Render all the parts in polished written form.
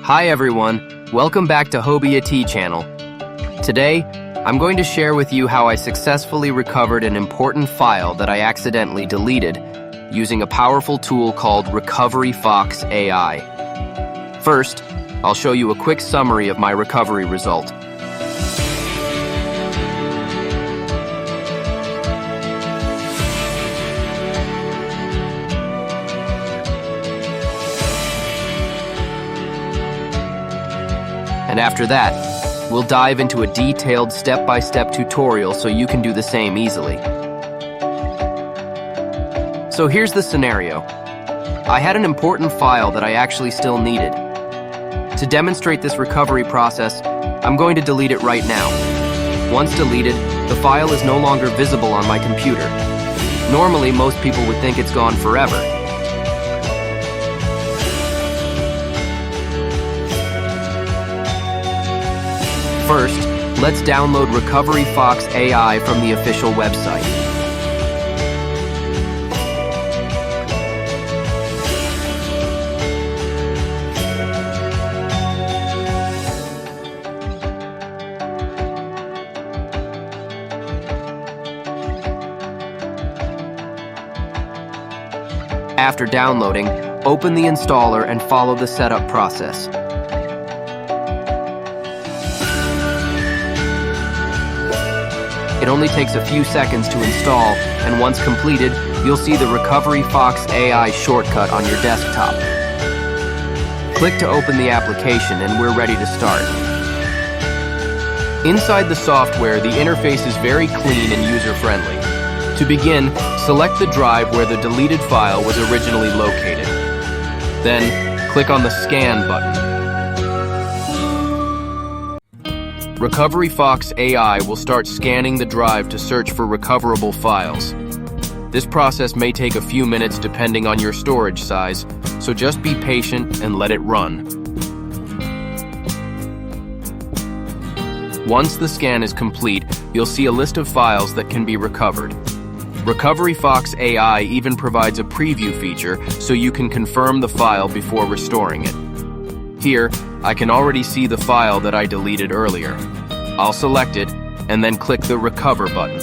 Hi everyone, welcome back to Hobia T channel. Today, I'm going to share with you how I successfully recovered an important file that I accidentally deleted using a powerful tool called Recovery Fox AI. First, I'll show you a quick summary of my recovery result. And after that, we'll dive into a detailed step-by-step tutorial so you can do the same easily. So here's the scenario. I had an important file that I actually still needed. To demonstrate this recovery process, I'm going to delete it right now. Once deleted, the file is no longer visible on my computer. Normally, most people would think it's gone forever. First, let's download Recovery Fox AI from the official website. After downloading, open the installer and follow the setup process. It only takes a few seconds to install, and once completed, you'll see the Recovery Fox AI shortcut on your desktop. Click to open the application and we're ready to start. Inside the software, the interface is very clean and user-friendly. To begin, select the drive where the deleted file was originally located. Then, click on the Scan button. Recovery Fox AI will start scanning the drive to search for recoverable files. This process may take a few minutes depending on your storage size, so just be patient and let it run. Once the scan is complete, you'll see a list of files that can be recovered. Recovery Fox AI even provides a preview feature so you can confirm the file before restoring it. Here, I can already see the file that I deleted earlier. I'll select it and then click the Recover button.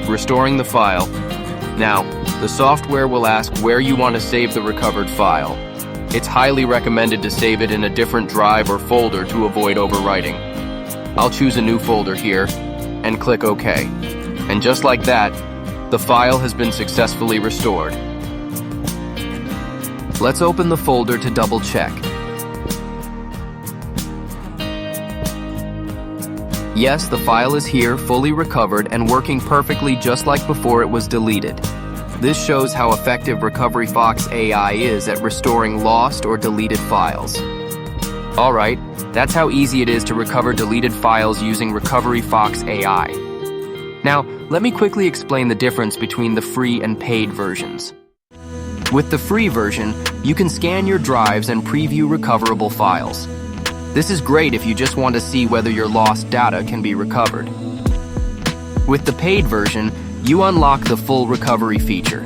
Restoring the file. Now, the software will ask where you want to save the recovered file. It's highly recommended to save it in a different drive or folder to avoid overwriting. I'll choose a new folder here and click OK. And just like that, the file has been successfully restored. Let's open the folder to double check. Yes, the file is here, fully recovered and working perfectly just like before it was deleted. This shows how effective Recovery Fox AI is at restoring lost or deleted files. Alright, that's how easy it is to recover deleted files using Recovery Fox AI. Now, let me quickly explain the difference between the free and paid versions. With the free version, you can scan your drives and preview recoverable files. This is great if you just want to see whether your lost data can be recovered. With the paid version, you unlock the full recovery feature.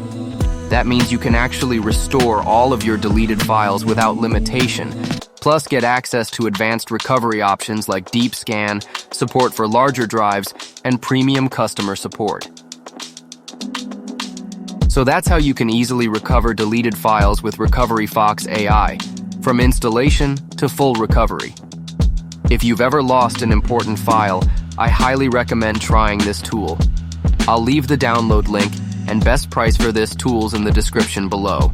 That means you can actually restore all of your deleted files without limitation, plus get access to advanced recovery options like deep scan, support for larger drives, and premium customer support. So that's how you can easily recover deleted files with Recovery Fox AI, from installation to full recovery. If you've ever lost an important file, I highly recommend trying this tool. I'll leave the download link and best price for this tools in the description below.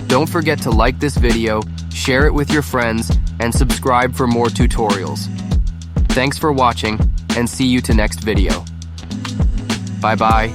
Don't forget to like this video, share it with your friends, and subscribe for more tutorials. Thanks for watching, and see you to next video. Bye-bye.